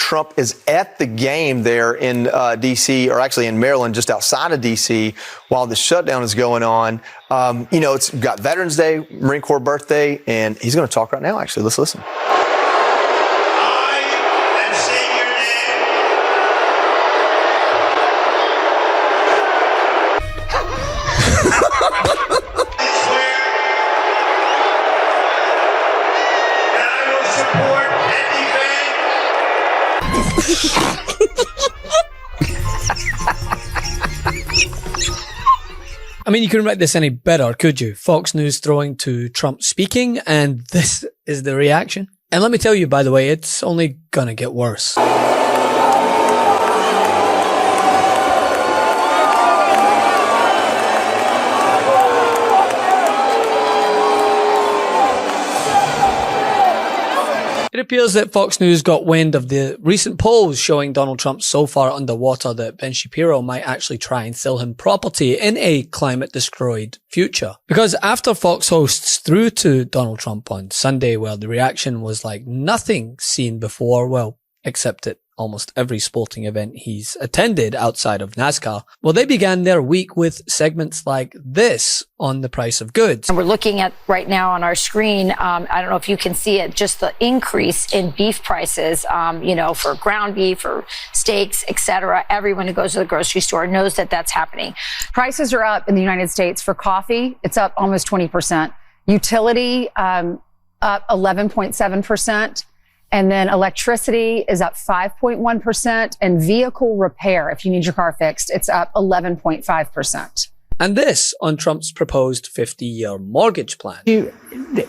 Trump is at the game there in D.C., or actually in Maryland, just outside of D.C., while the shutdown is going on. It's got Veterans Day, Marine Corps birthday, and he's going to talk right now, actually. Let's listen. I mean, you couldn't write this any better, could you? Fox News throwing to Trump speaking, and this is the reaction. And let me tell you, by the way, it's only gonna get worse. It appears that Fox News got wind of the recent polls showing Donald Trump so far underwater that Ben Shapiro might actually try and sell him property in a climate-destroyed future. Because after Fox hosts through to Donald Trump on Sunday, well, the reaction was like nothing seen before, well, except at almost every sporting event he's attended outside of NASCAR. Well, they began their week with segments like this on the price of goods. And we're looking at right now on our screen, I don't know if you can see it, just the increase in beef prices, for ground beef or steaks, etc. Everyone who goes to the grocery store knows that that's happening. Prices are up in the United States for coffee. It's up almost 20%. Utility, up 11.7%. And then electricity is up 5.1%, and vehicle repair, if you need your car fixed, it's up 11.5%. And this on Trump's proposed 50-year mortgage plan.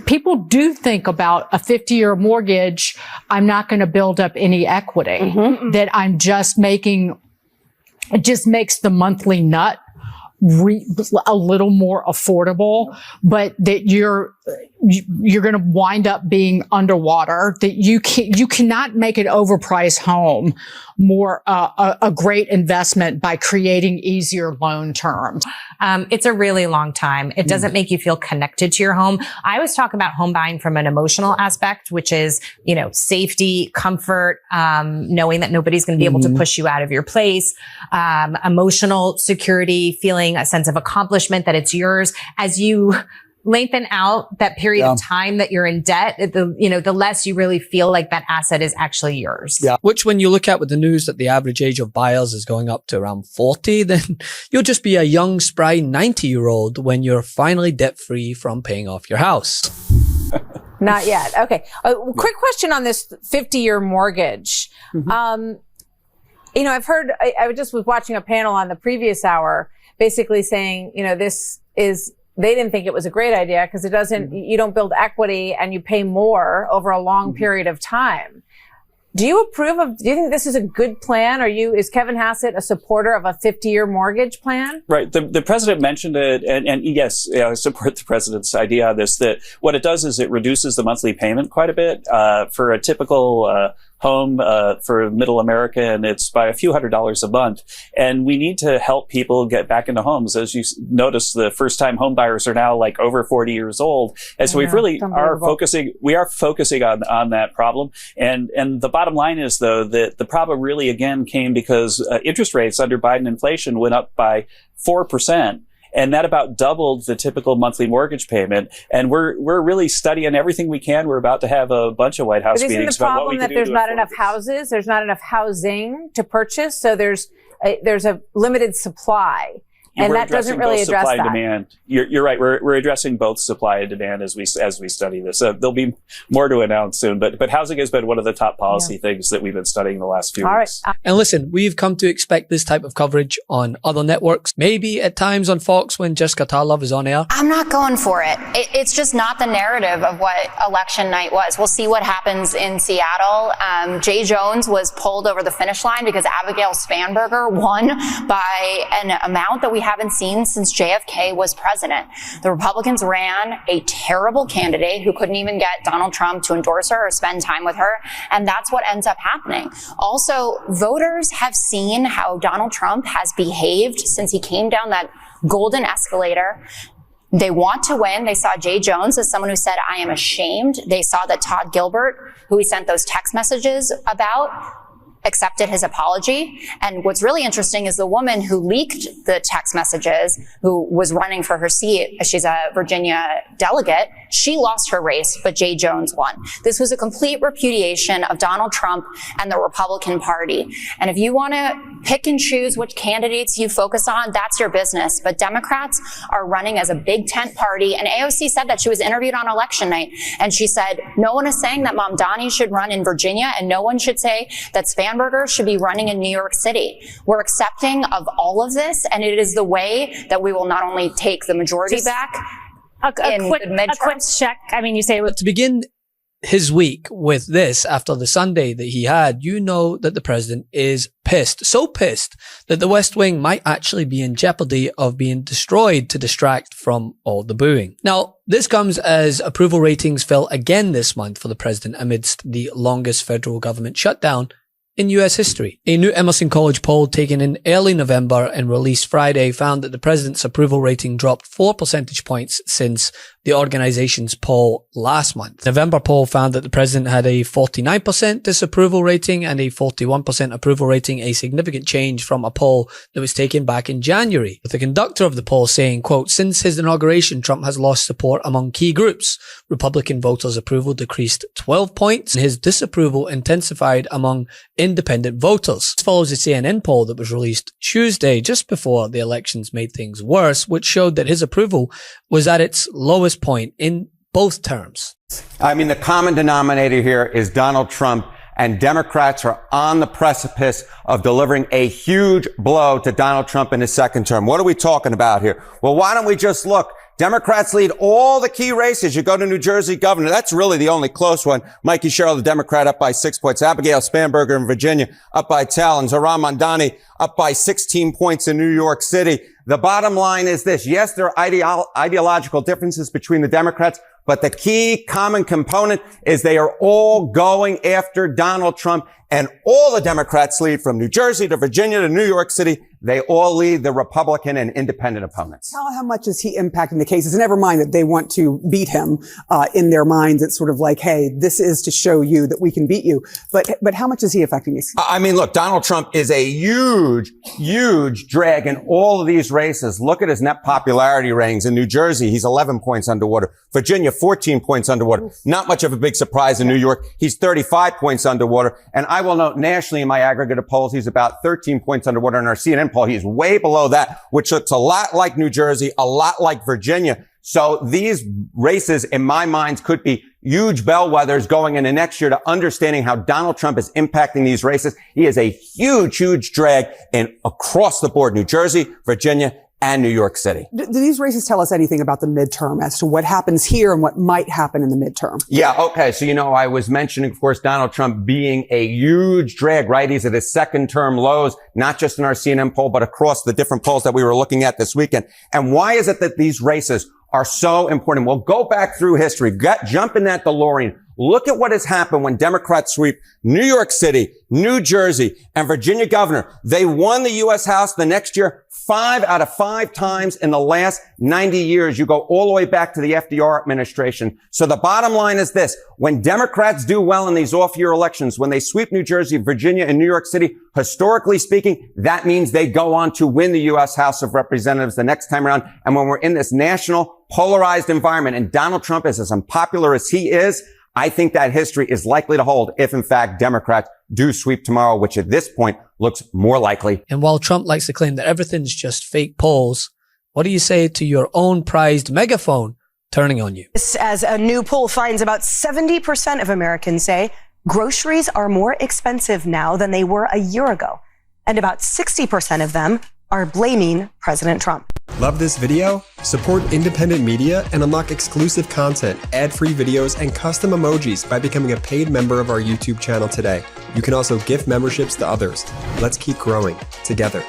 People do think about a 50-year mortgage. I'm not going to build up any equity, that I'm just making, it just makes the monthly nut a little more affordable, but that you're going to wind up being underwater, that you cannot make an overpriced home more a great investment by creating easier loan terms. It's a really long time. It doesn't make you feel connected to your home. I always talk about home buying from an emotional aspect, which is, safety, comfort, knowing that nobody's going to be able to push you out of your place, emotional security, feeling a sense of accomplishment that it's yours. As you lengthen out that period of time that you're in debt, the less you really feel like that asset is actually yours. Yeah. Which, when you look at with the news that the average age of buyers is going up to around 40, then you'll just be a young, spry 90-year-old when you're finally debt-free from paying off your house. Not yet. Okay. Quick question on this 50-year mortgage. I've heard, I just was watching a panel on the previous hour basically saying, they didn't think it was a great idea because it doesn't, you don't build equity and you pay more over a long period of time. Do you think this is a good plan? Is Kevin Hassett a supporter of a 50-year mortgage plan? Right. The president mentioned it, and yes, I support the president's idea on this, that what it does is it reduces the monthly payment quite a bit, for a typical, home, for middle America, and it's by a few $100s a month. And we need to help people get back into homes. As you notice, the first time home buyers are now like over 40 years old. And so we are focusing on that problem. And the bottom line is, though, that the problem really again came because interest rates under Biden inflation went up by 4%. And that about doubled the typical monthly mortgage payment. And we're really studying everything we can. We're about to have a bunch of White House meetings about what we can do. But isn't the problem that there's not enough houses? There's not enough housing to purchase. So there's a limited supply. And that doesn't really address that. Demand. You're right. We're addressing both supply and demand as we study this. There'll be more to announce soon, but housing has been one of the top policy things that we've been studying the last few weeks. And listen, we've come to expect this type of coverage on other networks, maybe at times on Fox when Jessica Tarlov is on air. I'm not going for it. It's just not the narrative of what election night was. We'll see what happens in Seattle. Jay Jones was pulled over the finish line because Abigail Spanberger won by an amount that we haven't seen since JFK was president. The Republicans ran a terrible candidate who couldn't even get Donald Trump to endorse her or spend time with her, and that's what ends up happening. Also, voters have seen how Donald Trump has behaved since he came down that golden escalator. They want to win. They saw Jay Jones as someone who said, I am ashamed. They saw that Todd Gilbert, who he sent those text messages about, accepted his apology. And what's really interesting is the woman who leaked the text messages, who was running for her seat, she's a Virginia delegate, she lost her race, but Jay Jones won. This was a complete repudiation of Donald Trump and the Republican Party. And if you want to pick and choose which candidates you focus on, that's your business. But Democrats are running as a big tent party. And AOC said that. She was interviewed on election night. And she said, no one is saying that Mamdani should run in Virginia, and no one should say that Spanberger should be running in New York City. We're accepting of all of this, and it is the way that we will not only take the majority back, a quick check. I mean, you say it was to begin his week with this after the Sunday that he had, you know that the president is pissed. So pissed that the West Wing might actually be in jeopardy of being destroyed to distract from all the booing. Now, this comes as approval ratings fell again this month for the president amidst the longest federal government shutdown in US history. A new Emerson College poll taken in early November and released Friday found that the president's approval rating dropped 4 percentage points since the organization's poll last month. The November poll found that the president had a 49% disapproval rating and a 41% approval rating, a significant change from a poll that was taken back in January, with the conductor of the poll saying, quote, since his inauguration, Trump has lost support among key groups. Republican voters' approval decreased 12 points and his disapproval intensified among independent voters. This follows a CNN poll that was released Tuesday, just before the elections made things worse, which showed that his approval was at its lowest point in both terms. I mean, the common denominator here is Donald Trump, and Democrats are on the precipice of delivering a huge blow to Donald Trump in his second term. What are we talking about here? Well, why don't we just look? Democrats lead all the key races. You go to New Jersey governor. That's really the only close one. Mikey Sherrill, the Democrat, up by 6 points. Abigail Spanberger in Virginia, up by 10. And Zohran Mamdani, up by 16 points in New York City. The bottom line is this. Yes, there are ideological differences between the Democrats, but the key common component is they are all going after Donald Trump. And all the Democrats lead from New Jersey to Virginia to New York City. They all lead the Republican and independent opponents. How much is he impacting the cases? Never mind that they want to beat him in their minds. It's sort of like, hey, this is to show you that we can beat you. But how much is he affecting these? I mean, look, Donald Trump is a huge, huge drag in all of these races. Look at his net popularity ratings. In New Jersey, he's 11 points underwater. Virginia, 14 points underwater. Not much of a big surprise in New York. He's 35 points underwater. And I will note nationally in my aggregate of polls, he's about 13 points underwater. In our CNN poll, he's way below that, which looks a lot like New Jersey, a lot like Virginia. So these races, in my mind, could be huge bellwethers going into next year to understanding how Donald Trump is impacting these races. He is a huge, huge drag in across the board, New Jersey, Virginia, and New York City. Do these races tell us anything about the midterm as to what happens here and what might happen in the midterm? Yeah. Okay. So, I was mentioning, of course, Donald Trump being a huge drag, right? He's at his second term lows, not just in our CNN poll, but across the different polls that we were looking at this weekend. And why is it that these races are so important? Well, go back through history, jump in that DeLorean. Look at what has happened when Democrats sweep New York City, New Jersey, and Virginia governor. They won the U.S. House the next year 5 out of 5 times in the last 90 years. You go all the way back to the FDR administration. So the bottom line is this. When Democrats do well in these off-year elections, when they sweep New Jersey, Virginia, and New York City, historically speaking, that means they go on to win the U.S. House of Representatives the next time around. And when we're in this national polarized environment and Donald Trump is as unpopular as he is, I think that history is likely to hold if, in fact, Democrats do sweep tomorrow, which at this point looks more likely. And while Trump likes to claim that everything's just fake polls, what do you say to your own prized megaphone turning on you? As a new poll finds, about 70% of Americans say groceries are more expensive now than they were a year ago. And about 60% of them are blaming President Trump. Love this video? Support independent media and unlock exclusive content, ad-free videos, and custom emojis by becoming a paid member of our YouTube channel today. You can also gift memberships to others. Let's keep growing together.